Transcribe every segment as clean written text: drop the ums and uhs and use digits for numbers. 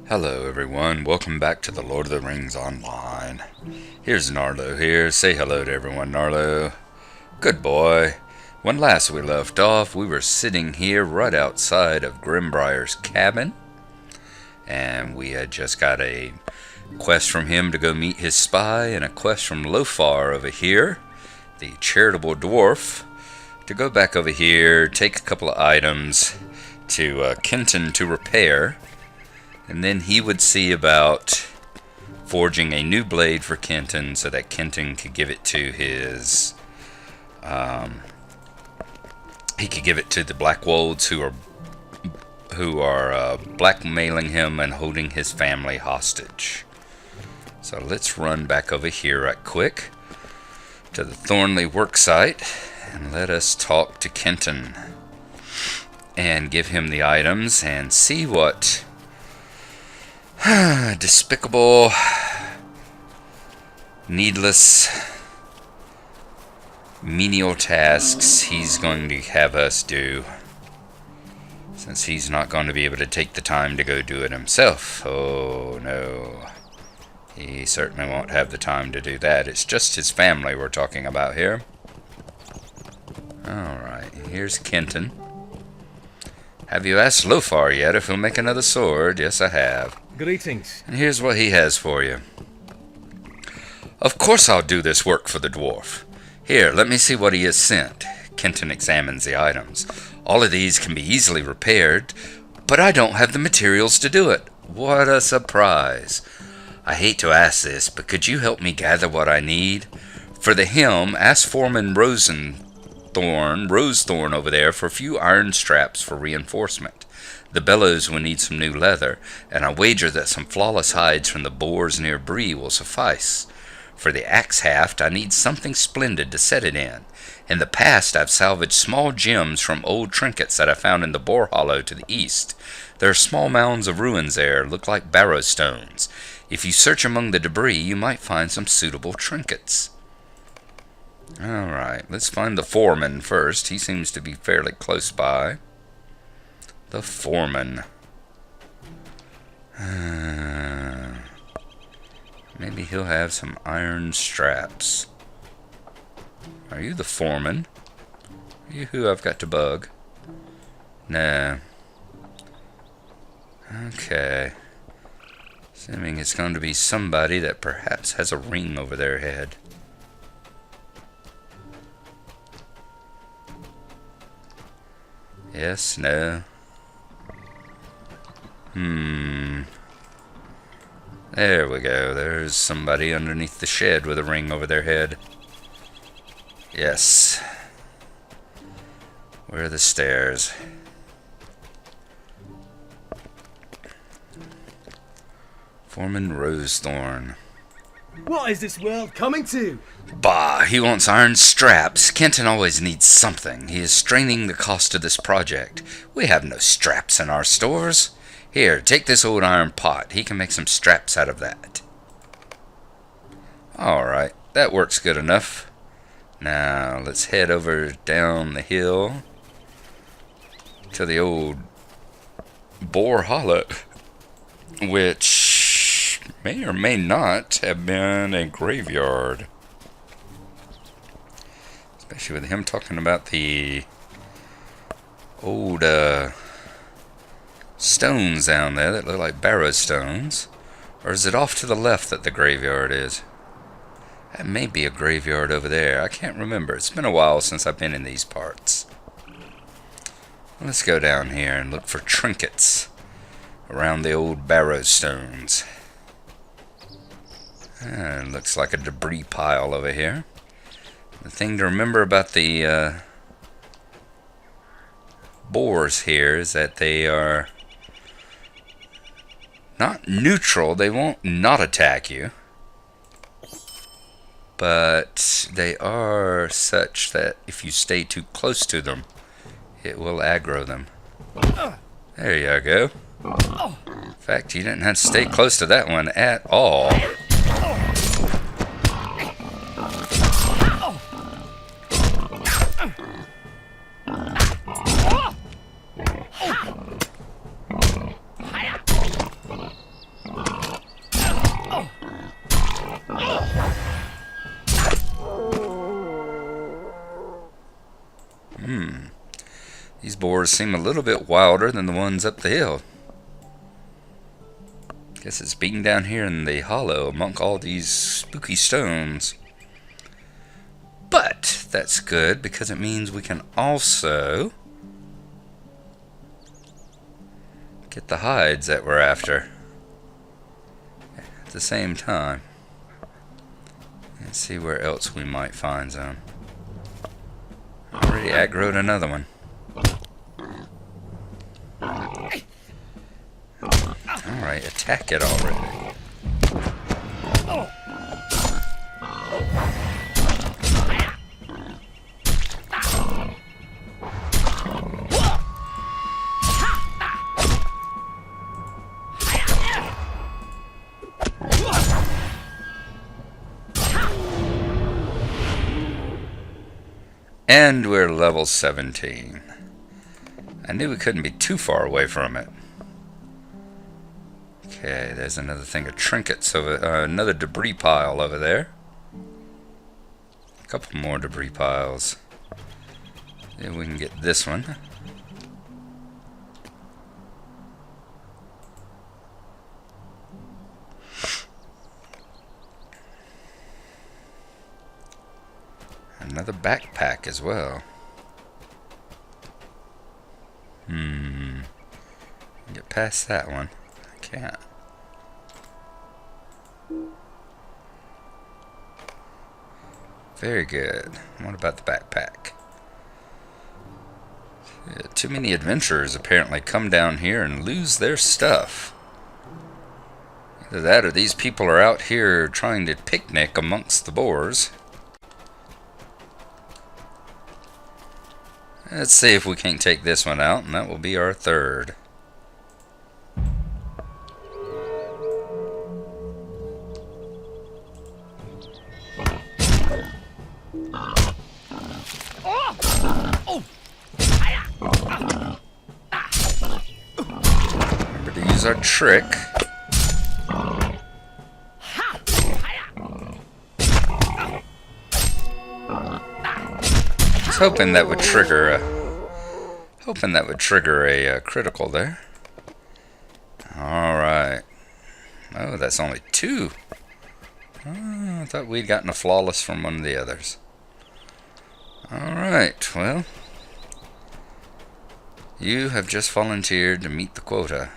Hello everyone, welcome back to the Lord of the Rings Online. Here's Gnarlo here. Say hello to everyone, Gnarlo. Good boy. When last we left off, we were sitting here right outside of Grimbriar's cabin, and we had just got a quest from him to go meet his spy, and a quest from Lofar over here, the charitable dwarf, to go back over here, take a couple of items to Kenton to repair. And then he would see about forging a new blade for Kenton so that Kenton could give it to his, he could give it to the Blackwolds who are blackmailing him and holding his family hostage. So let's run back over here right quick to the Thornley worksite and let us talk to Kenton and give him the items and see what despicable, needless, menial tasks he's going to have us do, since he's not going to be able to take the time to go do it himself. Oh no, he certainly won't have the time to do that. It's just his family we're talking about here. Alright, here's Kenton. Have you asked Lofar yet if he'll make another sword? Yes, I have. Greetings. And here's what he has for you. Of course I'll do this work for the dwarf. Here, let me see what he has sent. Kenton examines the items. All of these can be easily repaired, but I don't have the materials to do it. What a surprise. I hate to ask this, but could you help me gather what I need? For the helm, ask Foreman Rosethorn over there for a few iron straps for reinforcement. The bellows will need some new leather, and I wager that some flawless hides from the boars near Bree will suffice. For the axe haft, I need something splendid to set it in. In the past, I've salvaged small gems from old trinkets that I found in the boar hollow to the east. There are small mounds of ruins there, look like barrow stones. If you search among the debris, you might find some suitable trinkets. Alright, let's find the foreman first. He seems to be fairly close by. The foreman. Maybe he'll have some iron straps. Are you the foreman? Are you who I've got to bug? No. Okay. Assuming it's going to be somebody that perhaps has a ring over their head. Yes, no. There we go. There's somebody underneath the shed with a ring over their head. Yes. Where are the stairs? Foreman Rosethorn. What is this world coming to? Bah, he wants iron straps. Kenton always needs something. He is straining the cost of this project. We have no straps in our stores. Here, take this old iron pot. He can make some straps out of that. Alright, that works good enough. Now, let's head over down the hill to the old boar hollow, which may or may not have been a graveyard. Especially with him talking about the old stones down there that look like barrow stones. Or is it off to the left that the graveyard is? That may be a graveyard over there. I can't remember. It's been a while since I've been in these parts. Let's go down here and look for trinkets around the old barrow stones. It looks like a debris pile over here. The thing to remember about the boars here is that they are not neutral. They won't not attack you, but they are such that if you stay too close to them, it will aggro them. There you go. In fact, you didn't have to stay close to that one at all. These boars seem a little bit wilder than the ones up the hill. Guess it's being down here in the hollow among all these spooky stones. But that's good because it means we can also get the hides that we're after at the same time. Let's see where else we might find some. Already aggroed another one. Alright, attack it already. And we're level 17. I knew we couldn't be too far away from it. Okay, there's another thing of trinkets over another debris pile over there. A couple more debris piles. Then we can get this one. Another backpack as well. Get past that one. I can't. Very good. What about the backpack? Yeah, too many adventurers apparently come down here and lose their stuff. Either that or these people are out here trying to picnic amongst the boars. Let's see if we can't take this one out, and that will be our third. Remember to use our trick. Hoping that would trigger a critical there. All right. Oh, that's only 2. Oh, I thought we'd gotten a flawless from one of the others. All right. Well, you have just volunteered to meet the quota.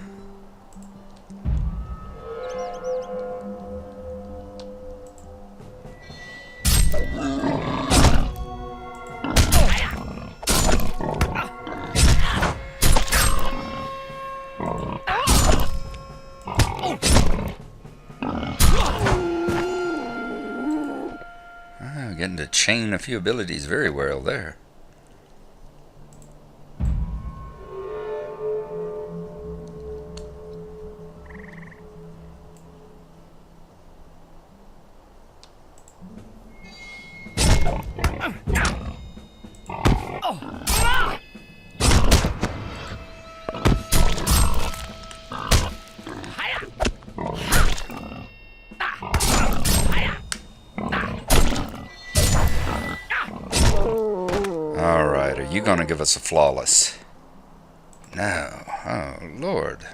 Getting to chain a few abilities very well there. Alright, are you gonna give us a flawless? No. Oh, Lord.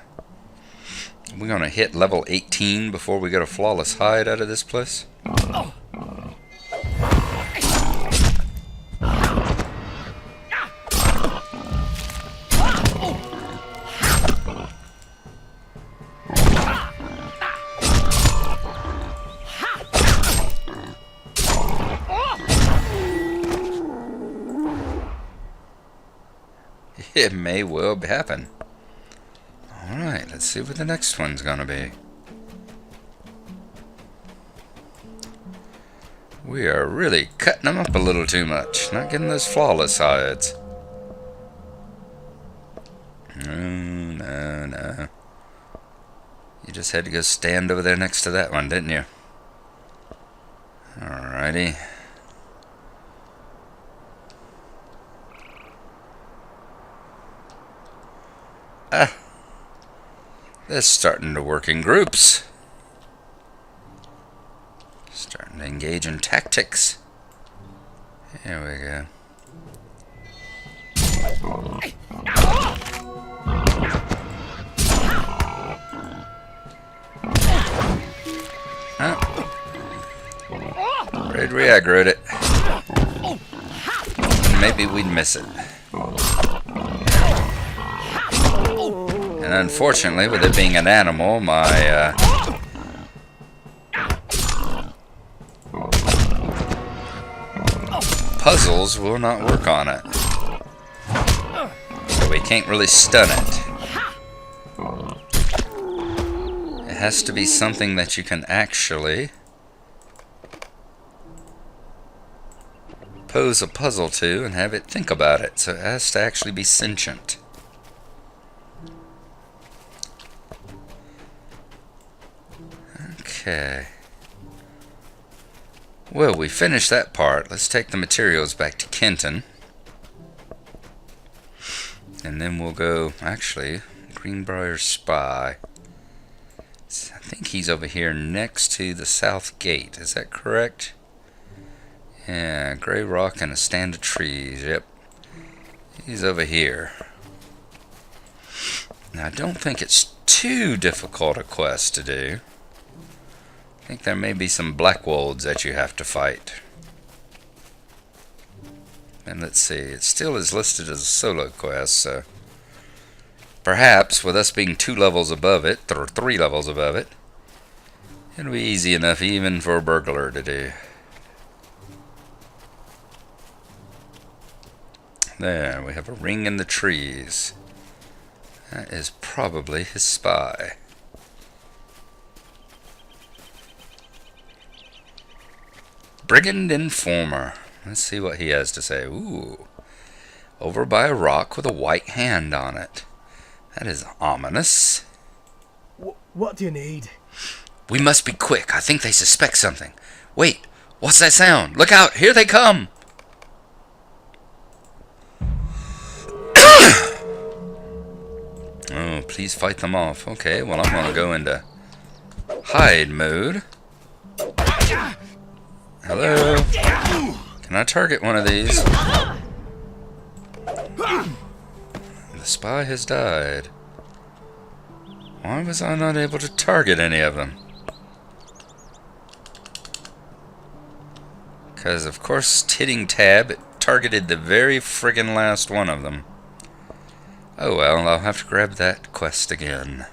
We're gonna hit level 18 before we get a flawless hide out of this place? It may well happen. Alright, let's see what the next one's gonna be. We are really cutting them up a little too much. Not getting those flawless hides. No. You just had to go stand over there next to that one, didn't you? Alrighty. They're starting to work in groups. Starting to engage in tactics. Here we go. Afraid we aggroed it. Maybe we'd miss it. And unfortunately, with it being an animal, my puzzles will not work on it. So we can't really stun it. It has to be something that you can actually pose a puzzle to and have it think about it. So it has to actually be sentient. Okay. Well, we finished that part. Let's take the materials back to Kenton. And then we'll go, actually, Greenbrier Spy. I think he's over here next to the south gate. Is that correct? Yeah, gray rock and a stand of trees. Yep. He's over here. Now, I don't think it's too difficult a quest to do. I think there may be some blackwolds that you have to fight. And let's see, it still is listed as a solo quest, so perhaps with us being 2 levels above it, or 3 levels above it, it'll be easy enough even for a burglar to do. There, we have a ring in the trees. That is probably his spy. Bandit Informer. Let's see what he has to say. Ooh. Over by a rock with a white hand on it. That is ominous. What do you need? We must be quick. I think they suspect something. Wait. What's that sound? Look out. Here they come. Oh, please fight them off. Okay, well, I'm going to go into hide mode. Hello? Can I target one of these? The spy has died. Why was I not able to target any of them? Because, of course, hitting tab, it targeted the very friggin' last one of them. Oh well, I'll have to grab that quest again.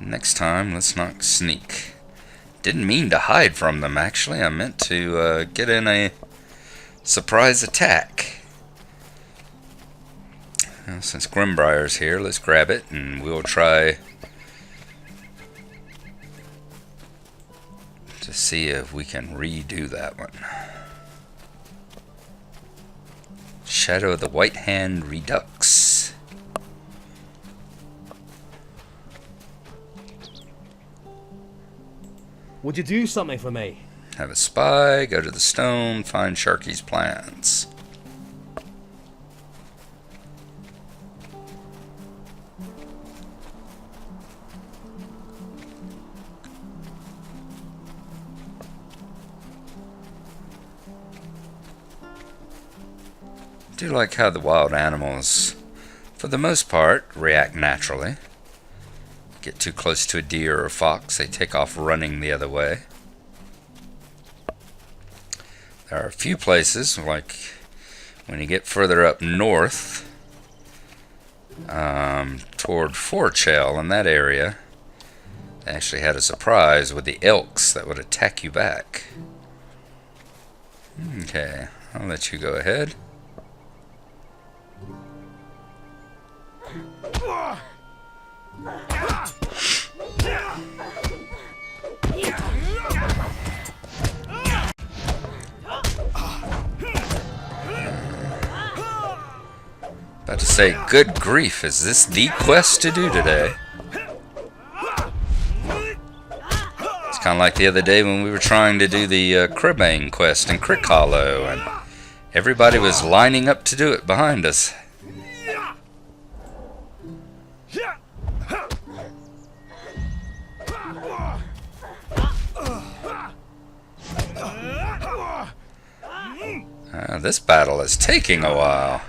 Next time, let's not sneak. Didn't mean to hide from them, actually. I meant to get in a surprise attack. Well, since Greenbrier's here, let's grab it and we'll try to see if we can redo that one. Shadow of the White Hand Redux. Would you do something for me? Have a spy, go to the stone, find Sharky's plans. I do like how the wild animals, for the most part, react naturally. Get too close to a deer or a fox, they take off running the other way. There are a few places, like when you get further up north, toward Forchell in that area, they actually had a surprise with the elks that would attack you back. Okay, I'll let you go ahead. About to say, good grief, is this the quest to do today? It's kind of like the other day when we were trying to do the Cribbane quest in Crick Hollow, and everybody was lining up to do it behind us. This battle is taking a while.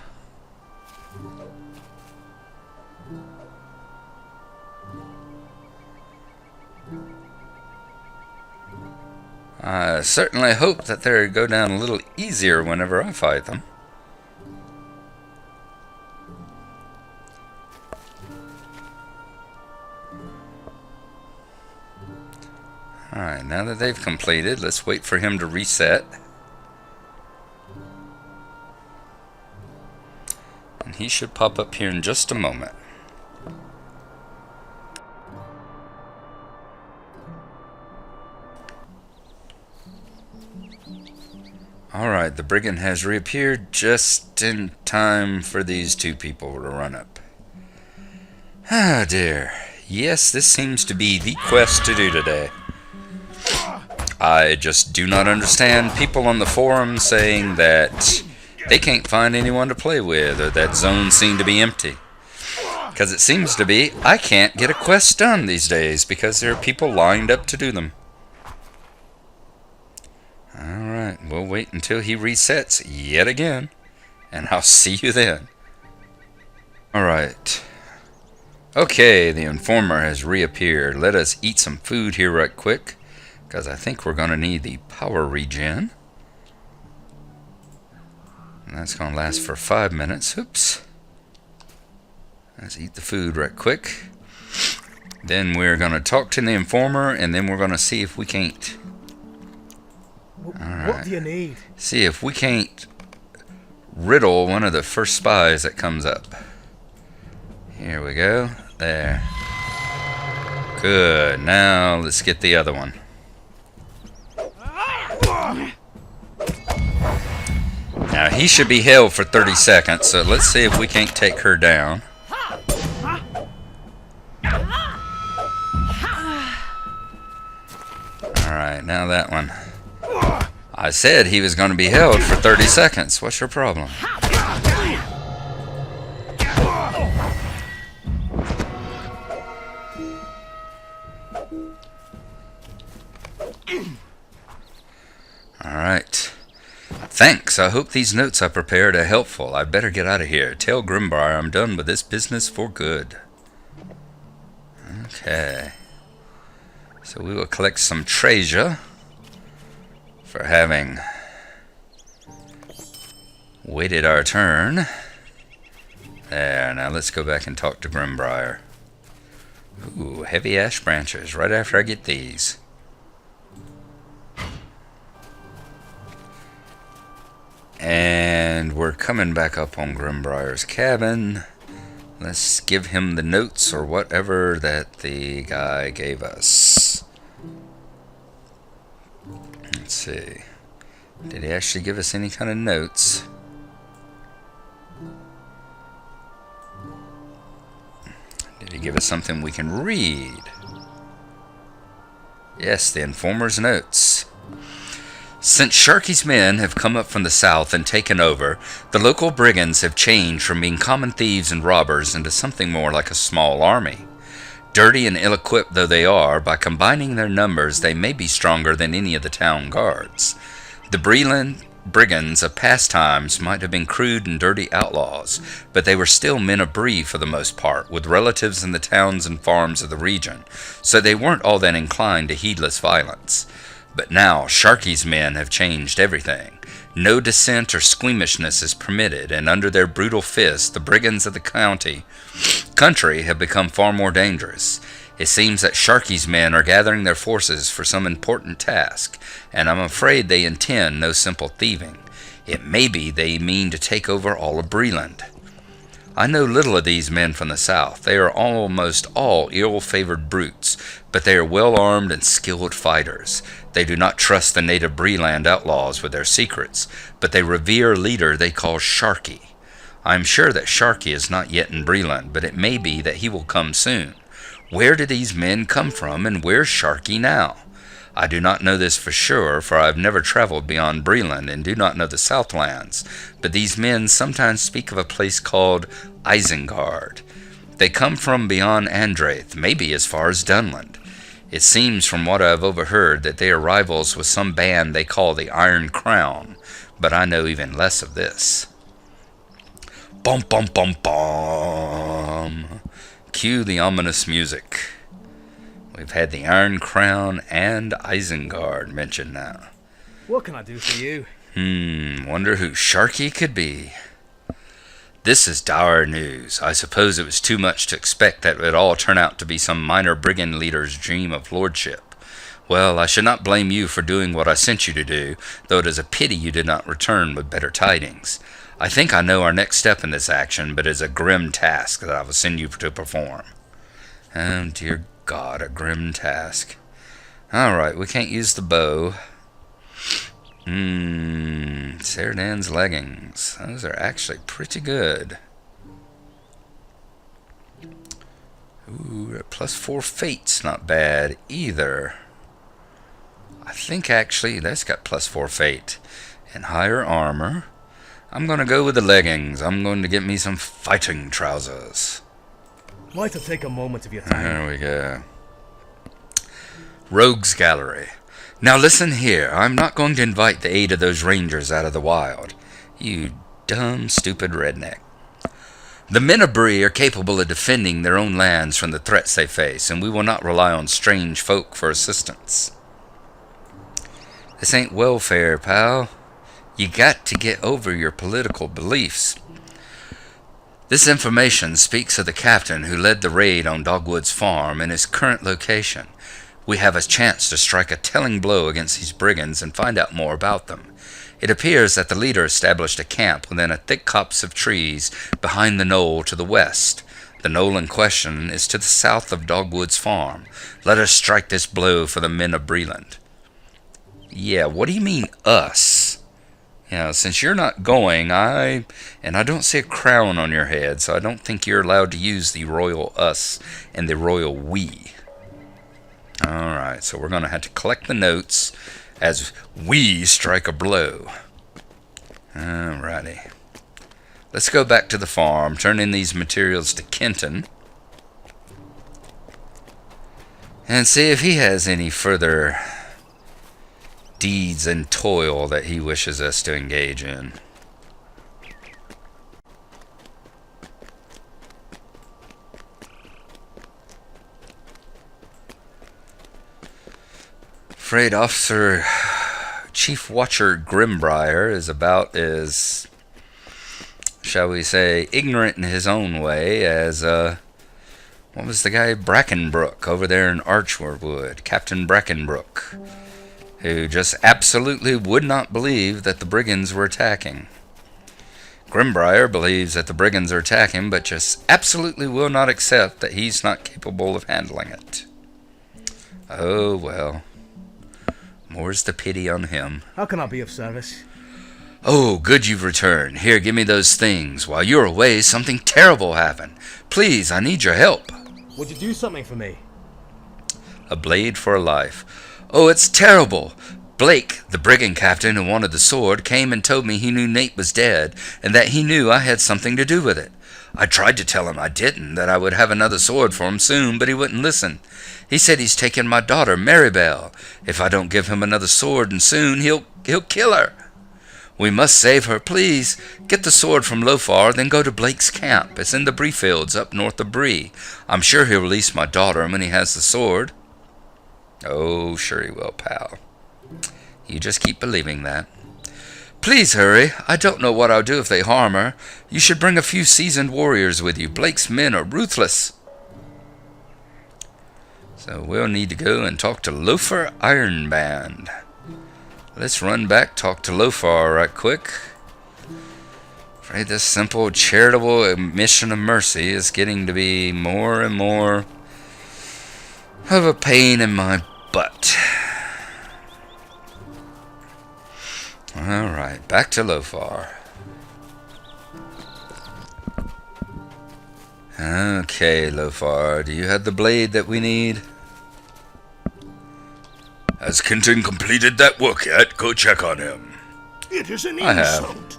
I certainly hope that they go down a little easier whenever I fight them. Alright, now that they've completed, let's wait for him to reset. And he should pop up here in just a moment. Alright, the brigand has reappeared just in time for these two people to run up. Ah dear. Yes, this seems to be the quest to do today. I just do not understand people on the forum saying that they can't find anyone to play with, or that zones seem to be empty. Because it seems to be, I can't get a quest done these days because there are people lined up to do them. Alright, we'll wait until he resets yet again, and I'll see you then. Alright. Okay, the informer has reappeared. Let us eat some food here right quick, because I think we're going to need the power regen. And that's going to last for 5 minutes. Oops. Let's eat the food right quick. Then we're going to talk to the informer, and then we're going to see if we can't... What do you need? See if we can't riddle one of the first spies that comes up. Here we go. There. Good. Now let's get the other one. Now he should be held for 30 seconds, so let's see if we can't take her down. Alright, now that one. I said he was going to be held for 30 seconds. What's your problem? Alright. Thanks. I hope these notes I prepared are helpful. I'd better get out of here. Tell Grimbriar I'm done with this business for good. Okay. So we will collect some treasure for having waited our turn. There, now let's go back and talk to Grimbriar. Ooh, heavy ash branches, right after I get these. And we're coming back up on Grimbriar's cabin. Let's give him the notes or whatever that the guy gave us. Let's see. Did he actually give us any kind of notes? Did he give us something we can read? Yes, the informer's notes. Since Sharky's men have come up from the south and taken over, the local brigands have changed from being common thieves and robbers into something more like a small army. Dirty and ill-equipped though they are, by combining their numbers they may be stronger than any of the town guards. The Breland brigands of past times might have been crude and dirty outlaws, but they were still men of Bree for the most part, with relatives in the towns and farms of the region, so they weren't all that inclined to heedless violence. But now, Sharky's men have changed everything. No dissent or squeamishness is permitted, and under their brutal fists, the brigands of the country have become far more dangerous. It seems that Sharky's men are gathering their forces for some important task, and I'm afraid they intend no simple thieving. It may be they mean to take over all of Breland. I know little of these men from the south. They are almost all ill-favored brutes, but they are well-armed and skilled fighters. They do not trust the native Breland outlaws with their secrets, but they revere a leader they call Sharky. I am sure that Sharky is not yet in Breland, but it may be that he will come soon. Where do these men come from, and where's Sharky now? I do not know this for sure, for I have never traveled beyond Breland and do not know the Southlands, but these men sometimes speak of a place called Isengard. They come from beyond Andraith, maybe as far as Dunland. It seems from what I've overheard that they are rivals with some band they call the Iron Crown, but I know even less of this. Bum bum bum bum. Cue the ominous music. We've had the Iron Crown and Isengard mentioned now. What can I do for you? Wonder who Sharky could be. This is dire news. I suppose it was too much to expect that it would all turn out to be some minor brigand leader's dream of lordship. Well, I should not blame you for doing what I sent you to do, though it is a pity you did not return with better tidings. I think I know our next step in this action, but it is a grim task that I will send you to perform. Oh, dear God, a grim task. Alright, we can't use the bow. Ceradan's leggings. Those are actually pretty good. Ooh, +4 fate's not bad either. I think actually that's got +4 fate. And higher armor. I'm going to go with the leggings. I'm going to get me some fighting trousers. Might have taken a moment of your time. There we go. Rogues Gallery. Now listen here. I'm not going to invite the aid of those rangers out of the wild. You dumb, stupid redneck. The men of Bree are capable of defending their own lands from the threats they face, and we will not rely on strange folk for assistance. This ain't welfare, pal. You got to get over your political beliefs. This information speaks of the captain who led the raid on Dogwood's farm and his current location. We have a chance to strike a telling blow against these brigands and find out more about them. It appears that the leader established a camp within a thick copse of trees behind the knoll to the west. The knoll in question is to the south of Dogwood's farm. Let us strike this blow for the men of Breland. Yeah, what do you mean, us? Since you're not going, and I don't see a crown on your head, so I don't think you're allowed to use the royal us and the royal we. Alright, so we're going to have to collect the notes as we strike a blow. Alrighty. Let's go back to the farm, turn in these materials to Kenton, and see if he has any further deeds and toil that he wishes us to engage in. Afraid Officer Chief Watcher Grimbriar is about as, shall we say, ignorant in his own way as, what was the guy? Brackenbrook over there in Archwood, Captain Brackenbrook, who just absolutely would not believe that the brigands were attacking. Grimbriar believes that the brigands are attacking, but just absolutely will not accept that he's not capable of handling it. Oh, well. More's the pity on him. How can I be of service? Oh, good you've returned. Here, give me those things. While you're away, something terrible happened. Please, I need your help. Would you do something for me? A blade for a life. Oh, it's terrible. Blake, the brigand captain who wanted the sword, came and told me he knew Nate was dead, and that he knew I had something to do with it. I tried to tell him I didn't, that I would have another sword for him soon, but he wouldn't listen. He said he's taken my daughter, Maribel. If I don't give him another sword and soon, he'll kill her. We must save her, please. Get the sword from Lothar, then go to Blake's camp. It's in the Bree fields up north of Bree. I'm sure he'll release my daughter when he has the sword. Oh, sure he will, pal. You just keep believing that. Please hurry. I don't know what I'll do if they harm her. You should bring a few seasoned warriors with you. Blake's men are ruthless. So we'll need to go and talk to Lothar Ironband. Let's run back, talk to Lothar right quick. Afraid this simple charitable mission of mercy is getting to be more and more of a pain in my butt. Alright, back to Lothar. Okay, Lothar, do you have the blade that we need? Has Kenton completed that work yet? Go check on him. It is an I insult. have.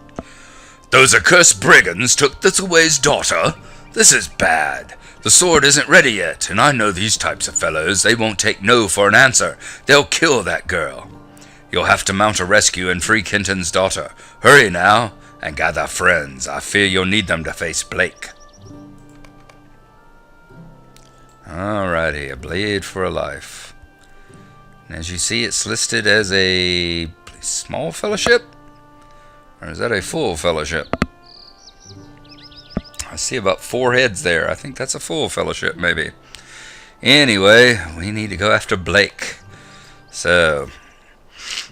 Those accursed brigands took this away's daughter? This is bad. The sword isn't ready yet, and I know these types of fellows. They won't take no for an answer. They'll kill that girl. You'll have to mount a rescue and free Kenton's daughter. Hurry now, and gather friends. I fear you'll need them to face Blake. Alrighty, a blade for a life. And as you see, it's listed as a small fellowship? Or is that a full fellowship? I see about 4 heads there. I think that's a full fellowship, maybe. Anyway, we need to go after Blake. So,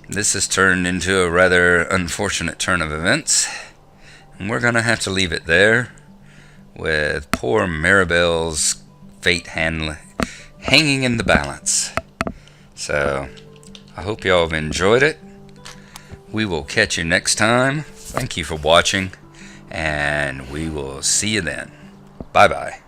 this has turned into a rather unfortunate turn of events. And we're going to have to leave it there, with poor Maribel's fate hanging in the balance. So, I hope y'all have enjoyed it. We will catch you next time. Thank you for watching, and we will see you then. Bye-bye.